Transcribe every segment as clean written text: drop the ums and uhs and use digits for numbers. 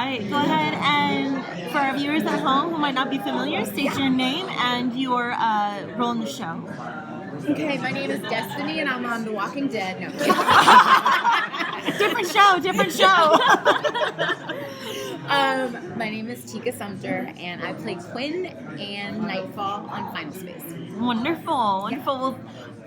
right, go ahead and for our viewers at home who might not be familiar, state your name and your role in the show. Okay, my name is Destiny and I'm on The Walking Dead. No. Different show. My name is Tika Sumpter and I play Quinn and Nightfall on Final Space. Wonderful. Well,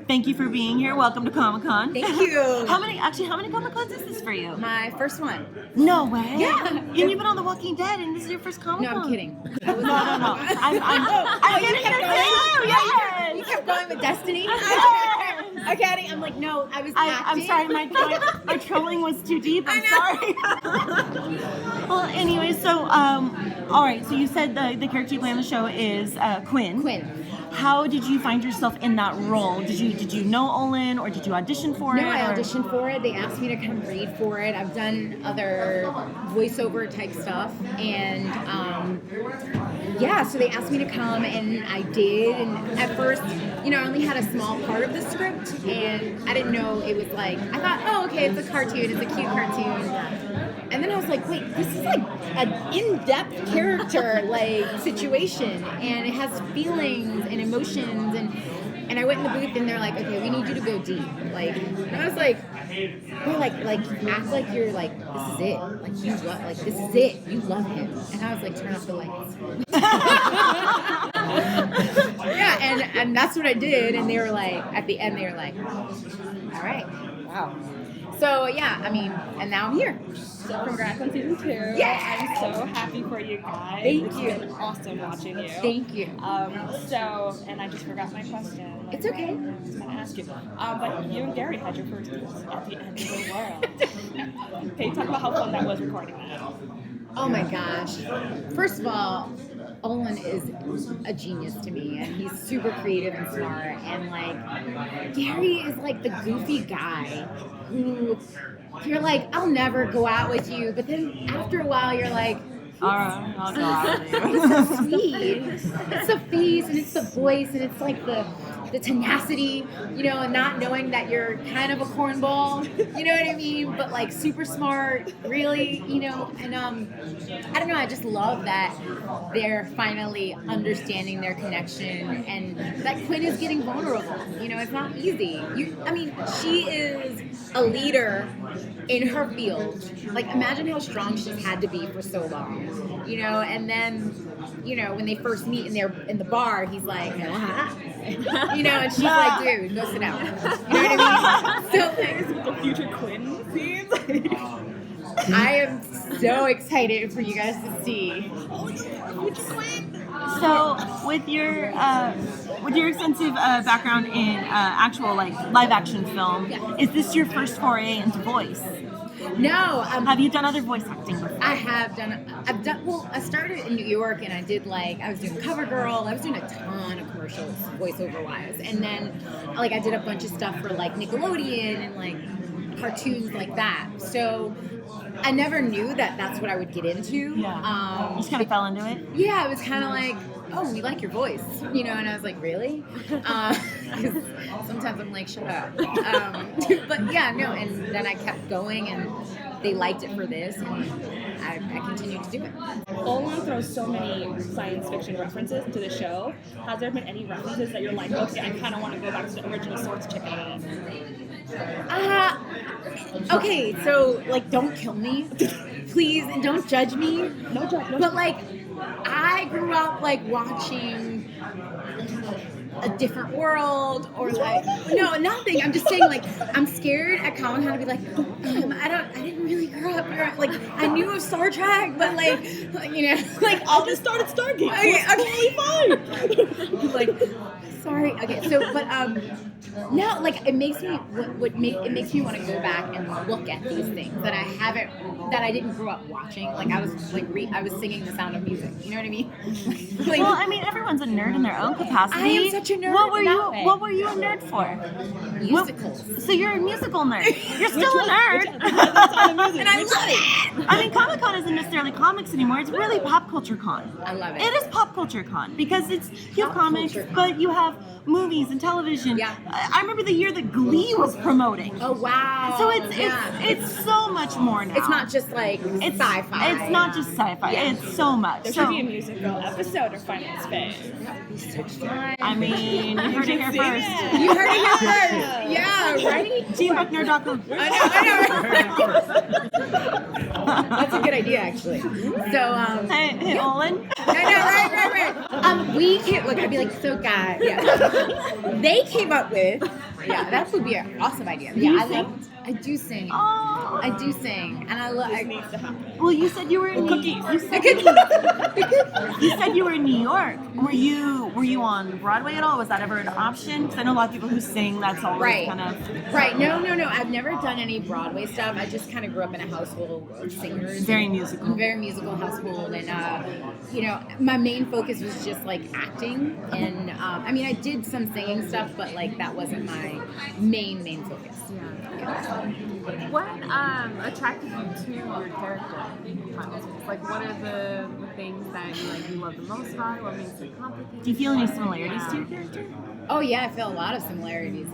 thank you for being here. Welcome to Comic-Con. Thank you. How many Comic-Cons is this for you? My first one. No way. Yeah. And you've been on The Walking Dead, and this is your first Comic-Con. No, I'm kidding. No. I'm getting it too. Yes. You kept going with Destiny? Okay, I'm like, no, I was I'm sorry, my trolling was too deep. I'm sorry. Well, anyway, so all right. So you said the character you play on the show is Quinn. Quinn. How did you find yourself in that role? Did you know Olin, or did you audition for it? No, I auditioned for it. They asked me to come read for it. I've done other voiceover type stuff, and so they asked me to come, and I did. And at first, I only had a small part of the script, and I didn't know it was like. I thought, oh, okay, it's a cartoon. It's a cute cartoon. And then I was like, wait, this is like an in-depth character situation, and it has feelings and emotions, and I went in the booth and they're like, okay, we need you to go deep. And I was like, well, act like you're like, this is it. This is it. You love him. And I was like, turn off the lights. Yeah, and that's what I did, and they were like, at the end, they were like, all right, wow. So yeah, and now I'm here. So congrats on season 2. Yeah! I'm so happy for you guys. Thank you. It's been awesome watching you. Thank you. And I just forgot my question. It's okay. I was going to ask you. But you and Gary had your first date at the end of the world. Can you talk about how fun that was recording that? Oh my gosh. First of all, Olin is a genius to me, and he's super creative and smart, and Gary is the goofy guy who you're like, I'll never go out with you, but then after a while you're like, all right, I'll go out with you. he's so sweet. It's the face and it's the voice and it's the tenacity, and not knowing that you're kind of a cornball, you know what I mean? But super smart, really, and I don't know, I just love that they're finally understanding their connection and that Quinn is getting vulnerable. It's not easy. She is a leader in her field. Imagine how strong she's had to be for so long, and then, when they first meet in the bar, he's like, and she's like, dude, go sit down. You know what I mean? So, The future Quinn scenes. I am so excited for you guys to see. So, with your extensive background in actual live action film, is this your first foray into voice? No. Have you done other voice acting before? I've done, well, I started in New York and I did I was doing CoverGirl, I was doing a ton of commercials voiceover wise. And then I did a bunch of stuff for Nickelodeon and cartoons like that. So I never knew that that's what I would get into. Yeah. You just kind of fell into it? Yeah, it was kind of like, oh, we like your voice, and I was like, really? Because sometimes I'm like, shut up. But yeah, no, and then I kept going, and they liked it for this, and I continued to do it. Olin throws so many science fiction references into the show. Has there been any references that you're like, okay, I kind of want to go back to the original source chicken? Okay, so don't kill me, please, and don't judge me. No judge. But I grew up watching A Different World, or no, nothing. I'm just saying I'm scared at Comic-Con to be I didn't really grow up here. I knew of Star Trek, but I'll just start at Stargate. Okay, totally fine. Sorry. Okay, so no, it makes me it makes me want to go back and look at these things that I didn't grow up watching. I was I was singing The Sound of Music. You know what I mean? Well, everyone's a nerd in their own capacity. I am such a nerd. What were you a nerd for? Musicals. So you're a musical nerd. You're still a nerd. And I love it. Comic-Con isn't necessarily comics anymore. It's really pop culture con. I love it. It is pop culture con because you have Pop comics, culture con. but you have movies and television. Yeah. I remember the year that Glee was promoting. Oh wow. So it's so much more now. It's not just like It's sci-fi. It's not just sci-fi. Yeah. It's so much. There So should be a musical episode of Finance Faye. That would be so fun. I mean, you heard it here first. You heard it here first. Yeah, right? JeanBookNerd.com. I know. That's a good idea, actually. So, Hey, Olin. right. We came, look, I'd be like, so guy, yeah. They came up with, yeah, that would be an awesome idea. Yeah, I do sing. Oh. I do sing, and I love. This needs to happen. Well, you said you were in Cookies. You said you were in New York. Were you on Broadway at all? Was that ever an option? Because I know a lot of people who sing. That's always Right. kind of Right. No. I've never done any Broadway stuff. I just kind of grew up in a household of singers. very musical. Very musical household, and my main focus was just like acting, and I mean, I did some singing stuff, but like that wasn't my main focus. What attracted you to your character? Like, what are the things that you love the most about it? What makes it complicated? Do you feel any similarities to your character? Oh yeah, I feel a lot of similarities.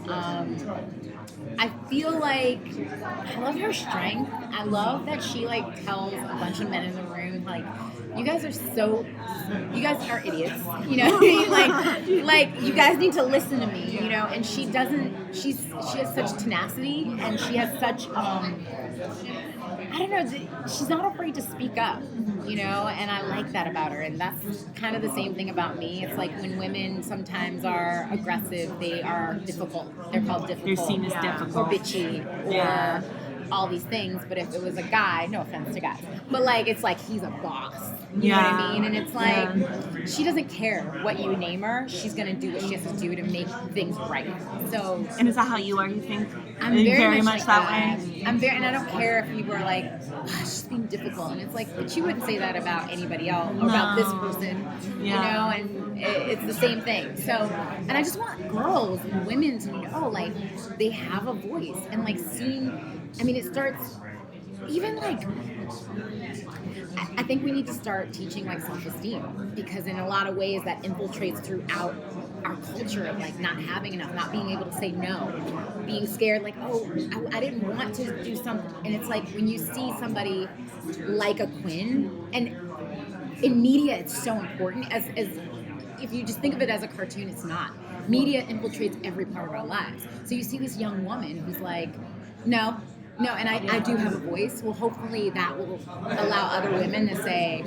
I feel like I love her strength. I love that she like tells a bunch of men in the room like, you guys are idiots, you know. like you guys need to listen to me, you know. And she has such tenacity, and she has such I don't know, she's not afraid to speak up, you know, and I like that about her. And that's kind of the same thing about me. It's like when women sometimes are aggressive, they are difficult. They're called difficult. They're seen as difficult. Or bitchy. Or all these things. But if it was a guy, no offense to guys, but like, it's like he's a boss. You know what I mean? And it's like, she doesn't care what you name her. She's going to do what she has to do to make things right. So. And is that how you are, you think? I'm very much that way. And I don't care if people are like, she's being difficult. And it's like, but you wouldn't say that about anybody else or about this person, you know, and it's the same thing. So, and I just want girls and women to know, like, they have a voice. And like it starts, even like, I think we need to start teaching like self-esteem, because in a lot of ways that infiltrates throughout our culture of like not having enough, not being able to say no, being scared, like, oh, I didn't want to do something. And it's like when you see somebody like a Quinn, and in media it's so important, as if you just think of it as a cartoon, it's not. Media infiltrates every part of our lives. So you see this young woman who's like, no, and I do have a voice. Well, hopefully that will allow other women to say,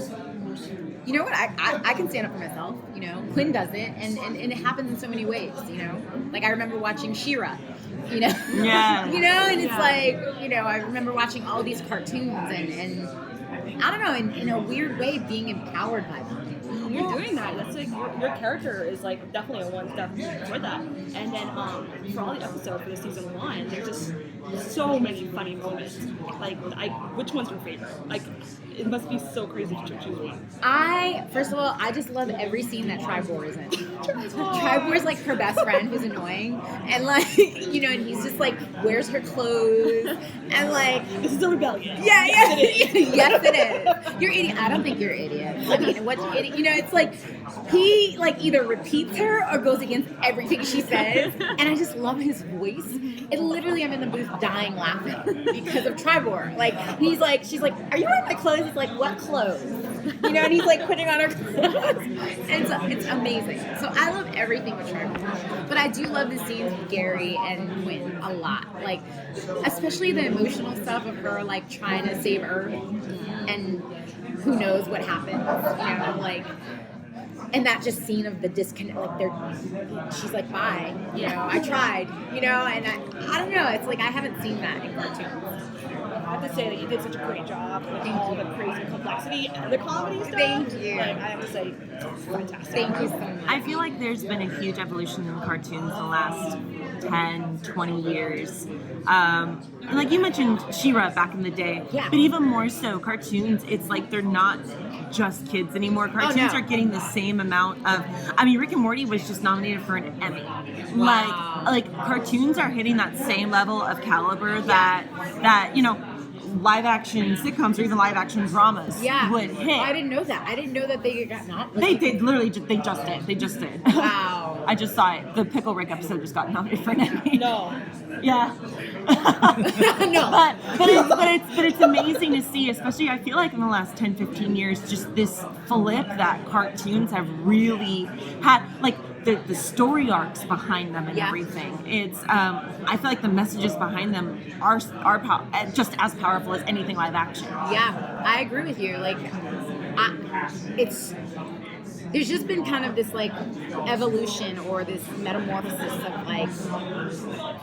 you know what, I can stand up for myself, you know. Quinn does it, and it happens in so many ways, you know. Like I remember watching She-Ra, you know. Yeah. You know, and it's like, you know, I remember watching all these cartoons and I don't know, in a weird way being empowered by them. You're doing that. That's like your character is like definitely a one step toward that. And then for all the episodes for the season 1, there's just so many funny moments. Like, which one's your favorite? Like, it must be so crazy to choose one. First of all, I just love every scene that Tribor is in. Tribor is like her best friend who's annoying, and like, you know, and he's just like wears her clothes, and like, This is a rebellion. yeah, yes it is. You're idiot. I don't think you're idiots. I mean, what you idiot? You know, it's like he like either repeats her or goes against everything she says, and I just love his voice. And literally, I'm in the booth dying laughing because of Tribor. Like she's like, are you wearing my clothes? He's like, what clothes? You know, and he's like putting on her clothes. And it's amazing. So I love everything with Tribor. But I do love the scenes with Gary and Quinn a lot. Like, especially the emotional stuff of her like trying to save Earth, and who knows what happens. You know, like. And that just scene of the disconnect, like she's like, bye, you know, I tried, you know, and I don't know, it's like I haven't seen that in cartoons. I have to say that you did such a great job with all the crazy complexity and the comedy stuff. Thank you. Like, I have to say, fantastic. Thank you so much. I feel like there's been a huge evolution in cartoons the last 10, 20 years. Like you mentioned She-Ra back in the day, but even more so, cartoons, it's like they're not just kids anymore. Cartoons are getting the same amount of, I mean, Rick and Morty was just nominated for an Emmy. Like cartoons are hitting that same level of caliber that, you know, live action sitcoms or even live action dramas would hit. I didn't know that. I didn't know that they got not. They literally they just did. They just did. Wow. I just saw it. The Pickle Rick episode just got nominated for an Emmy. No. Yeah. No. But it's amazing to see, especially I feel like in the last 10, 15 years, just this flip that cartoons have really had, like the story arcs behind them and everything. It's I feel like the messages behind them are just as powerful as anything live action. Yeah, I agree with you. Like, there's just been kind of this like evolution or this metamorphosis of like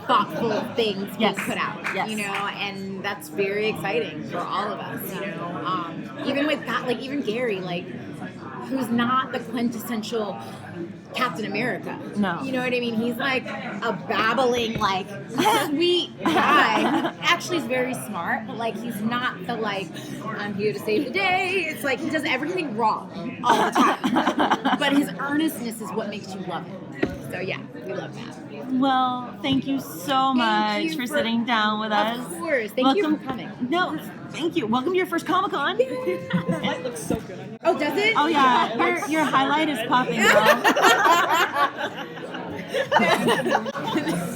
thoughtful things being put out, you know, and that's very exciting for all of us, you know. Even with like even Gary, like who's not the quintessential Captain America. No. You know what I mean? He's like a babbling, like, sweet guy. Actually, he's very smart, but like, he's not the like, I'm here to save the day. It's like, he does everything wrong all the time. But his earnestness is what makes you love him. So yeah, we love that. Well, thank you so much for sitting down with us. Of course. Thank you for coming. No, thank you. Welcome to your first Comic-Con. The light looks so good on you. Oh, does it? Oh yeah, your highlight is popping out.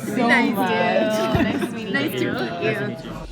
So Nice, much. dude. Nice to meet you.